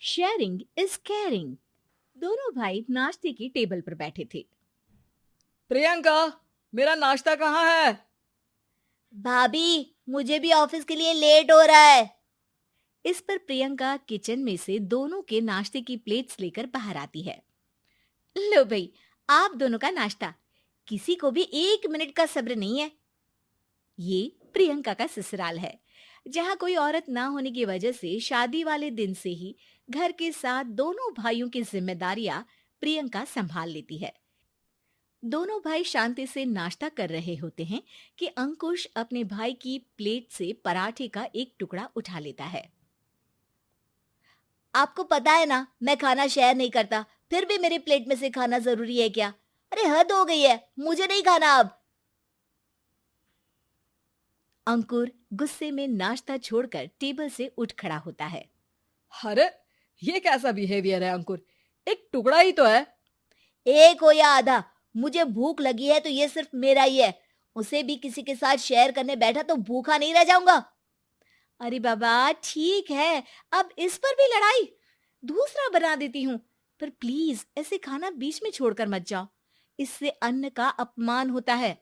Sharing is caring. दोनों भाई नाश्ते की टेबल पर बैठे थे। प्रियंका, मेरा नाश्ता कहाँ है? भाभी, मुझे भी ऑफिस के लिए लेट हो रहा है। इस पर प्रियंका किचन में से दोनों के नाश्ते की प्लेट्स लेकर बाहर आती है। लो भाई, आप दोनों का नाश्ता। किसी को भी 1 मिनट का सब्र नहीं है। ये प्रियंका का ससुराल है, जहाँ कोई औरत ना होने की वजह से शादी वाले दिन से ही घर के साथ दोनों भाइयों की जिम्मेदारियां प्रियंका संभाल लेती है। दोनों भाई शांति से नाश्ता कर रहे होते हैं कि अंकुश अपने भाई की प्लेट से पराठे का एक टुकड़ा उठा लेता है। आपको पता है ना, मैं खाना शेयर नहीं करता, फिर भी मेरी प्लेट में से खाना जरूरी है क्या? अरे हद हो गई है, मुझे नहीं खाना अब। अंकुर गुस्से में नाश्ता छोड़कर टेबल से उठ खड़ा होता है। अरे, ये कैसा बिहेवियर है अंकुर? एक टुकड़ा ही तो है। एक हो या आधा, मुझे भूख लगी है तो ये सिर्फ मेरा ही है। उसे भी किसी के साथ शेयर करने बैठा तो भूखा नहीं रह जाऊंगा। अरे बाबा ठीक है, अब इस पर भी लड़ाई। दूसरा बना देती हूँ, पर प्लीज ऐसे खाना बीच में छोड़कर मत जाओ। इससे अन्न का अपमान होता है।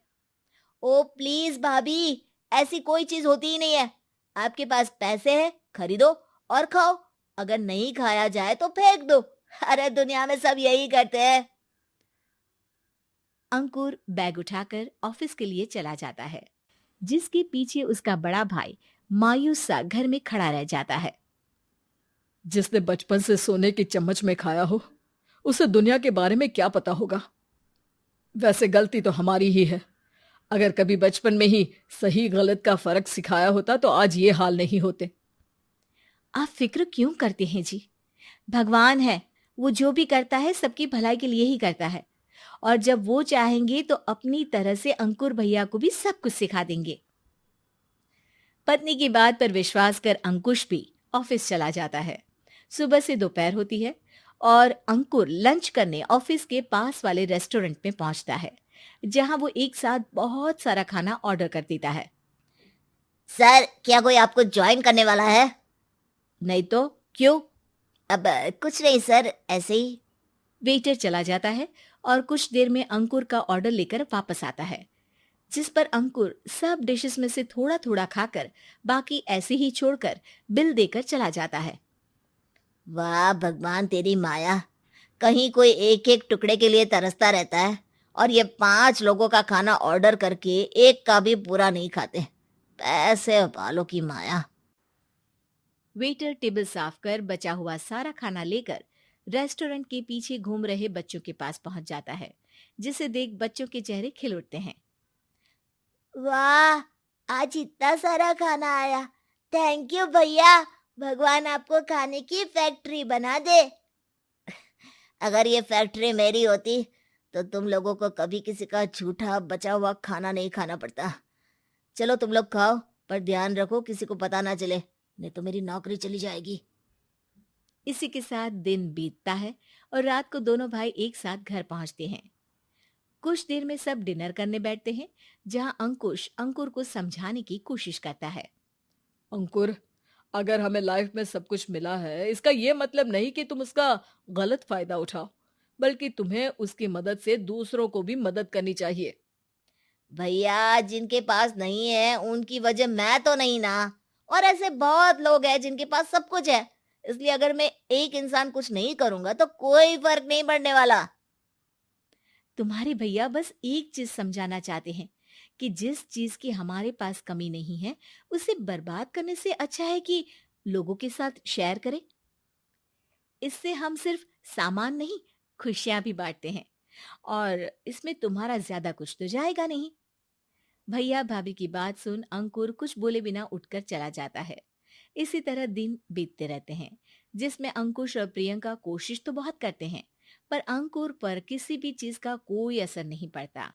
ओ प्लीज भाभी, ऐसी कोई चीज होती ही नहीं है। आपके पास पैसे हैं, खरीदो और खाओ। अगर नहीं खाया जाए तो फेंक दो। अरे दुनिया में सब यही करते हैं। अंकुर बैग उठाकर ऑफिस के लिए चला जाता है, जिसके पीछे उसका बड़ा भाई मायूस सा घर में खड़ा रह जाता है। जिसने बचपन से सोने की चम्मच में खाया हो, उसे दुनिया के बारे में क्या पता होगा। वैसे गलती तो हमारी ही है। अगर कभी बचपन में ही सही गलत का फर्क सिखाया होता तो आज ये हाल नहीं होते। आप फिक्र क्यों करते हैं जी? भगवान है, वो जो भी करता है सबकी भलाई के लिए ही करता है। और जब वो चाहेंगे तो अपनी तरह से अंकुर भैया को भी सब कुछ सिखा देंगे। पत्नी की बात पर विश्वास कर अंकुश भी ऑफिस चला जाता है। सुबह से दोपहर होती है और अंकुर लंच करने ऑफिस के पास वाले रेस्टोरेंट में पहुंचता है, जहां वो एक साथ बहुत सारा खाना ऑर्डर कर देता है। सर, क्या कोई आपको ज्वाइन करने वाला है? नहीं तो क्यों? अब कुछ नहीं सर, ऐसे ही। वेटर चला जाता है और कुछ देर में अंकुर का ऑर्डर लेकर वापस आता है, जिस पर अंकुर सब डिशेस में से थोड़ा थोड़ा खाकर बाकी ऐसे ही छोड़कर बिल देकर चला जाता है। वाह भगवान, तेरी माया। कहीं कोई एक एक टुकड़े के लिए तरसता रहता है और ये 5 लोगों का खाना ऑर्डर करके एक का भी पूरा नहीं खाते। पैसे वालों की माया। वेटर टेबल साफ कर बचा हुआ सारा खाना लेकर रेस्टोरेंट के पीछे घूम रहे बच्चों के पास पहुंच जाता है, जिसे देख बच्चों के चेहरे खिल उठते हैं। वाह, आज इतना सारा खाना आया। थैंक यू भैया। भगवान आपको खाने की फैक्ट्री बना दे। अगर ये फैक्ट्री मेरी होती तो तुम लोगों को कभी किसी का झूठा बचा हुआ खाना नहीं खाना पड़ता। चलो तुम लोग खाओ, पर ध्यान रखो किसी को पता ना चले, नहीं तो मेरी नौकरी चली जाएगी। इसी के साथ दिन बीतता है और रात को दोनों भाई एक साथ घर पहुंचते हैं। कुछ देर में सब डिनर करने बैठते हैं, जहां अंकुश अंकुर को समझाने की कोशिश करता है। अंकुर, अगर हमें लाइफ में सब कुछ मिला है, इसका ये मतलब नहीं कि तुम उसका गलत फायदा उठाओ, बल्कि तुम्हें उसकी मदद से दूसरों को भी मदद करनी चाहिए। भैया, जिनके पास नहीं है उनकी वजह मैं तो नहीं ना। और ऐसे बहुत लोग हैं जिनके पास सब कुछ है। इसलिए अगर मैं एक इंसान कुछ नहीं करूंगा तो कोई फर्क नहीं पड़ने वाला। तुम्हारे भैया बस एक चीज समझाना चाहते हैं कि जिस चीज की हमारे पास कमी नहीं है, उसे बर्बाद करने से अच्छा है कि लोगों के साथ शेयर करें। इससे हम सिर्फ सामान नहीं, खुशियां भी बांटते हैं, और इसमें तुम्हारा ज्यादा कुछ तो जाएगा नहीं। भैया भाभी की बात सुन अंकुर कुछ बोले बिना उठकर चला जाता है। इसी तरह दिन बीतते रहते हैं, जिसमें अंकुश और प्रियंका कोशिश तो बहुत करते हैं, पर अंकुर पर किसी भी चीज का कोई असर नहीं पड़ता।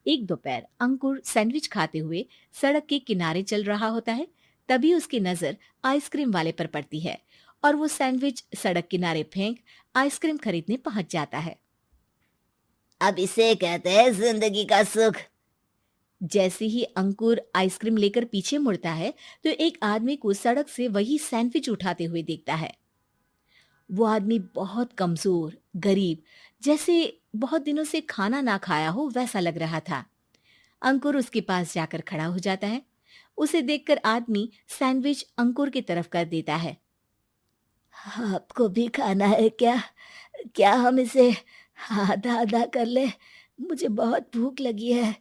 एक दोपहर अंकुर सैंडविच खाते हुए सड़क के किनारे चल रहा होता है। तभी उसकी नजर आइसक्रीम वाले पर पड़ती है और वो सैंडविच सड़क किनारे फेंक आइसक्रीम खरीदने पहुंच जाता है। अब इसे कहते हैं जिंदगी का सुख। जैसे ही अंकुर आइसक्रीम लेकर पीछे मुड़ता है, तो एक आदमी को सड़क से वही सैंडविच उठाते हुए देखता है। वो आदमी बहुत कमजोर, गरीब, जैसे बहुत दिनों से खाना ना खाया हो वैसा लग रहा था। अंकुर उसके पास जाकर खड़ा हो जाता है। उसे देखकर आदमी सैंडविच अंकुर की तरफ कर देता है। आपको भी खाना है क्या? क्या हम इसे आधा आधा कर ले? मुझे बहुत भूख लगी है।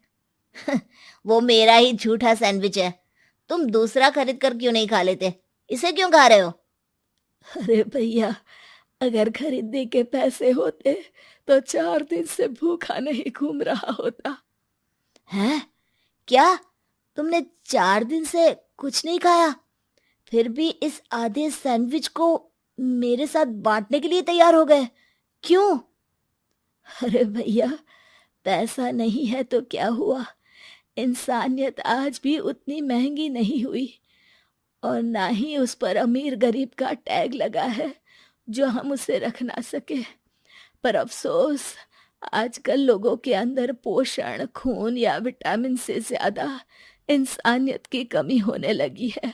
वो मेरा ही झूठा सैंडविच है। तुम दूसरा खरीद कर क्यों नहीं खा लेते? इसे क्यों खा रहे हो? अरे भैया, अगर खरीदने के पैसे होते तो 4 दिन से भूखा नहीं घूम रहा होता। हैं? क्या? तुमने 4 दिन से कुछ नहीं खाया, फिर भी इस आधे सैंडविच को मेरे साथ बांटने के लिए तैयार हो गए? क्यों? अरे भैया, पैसा नहीं है तो क्या हुआ, इंसानियत आज भी उतनी महंगी नहीं हुई, और ना ही उस पर अमीर गरीब का टैग लगा है जो हम उसे रख ना सके। पर अफसोस, आजकल लोगों के अंदर पोषण, खून या विटामिन से ज्यादा इंसानियत की कमी होने लगी है।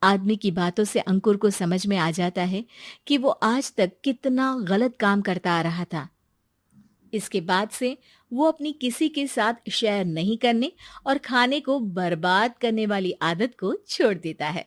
आदमी की बातों से अंकुर को समझ में आ जाता है कि वो आज तक कितना गलत काम करता आ रहा था। इसके बाद से वो अपनी किसी के साथ शेयर नहीं करने और खाने को बर्बाद करने वाली आदत को छोड़ देता है।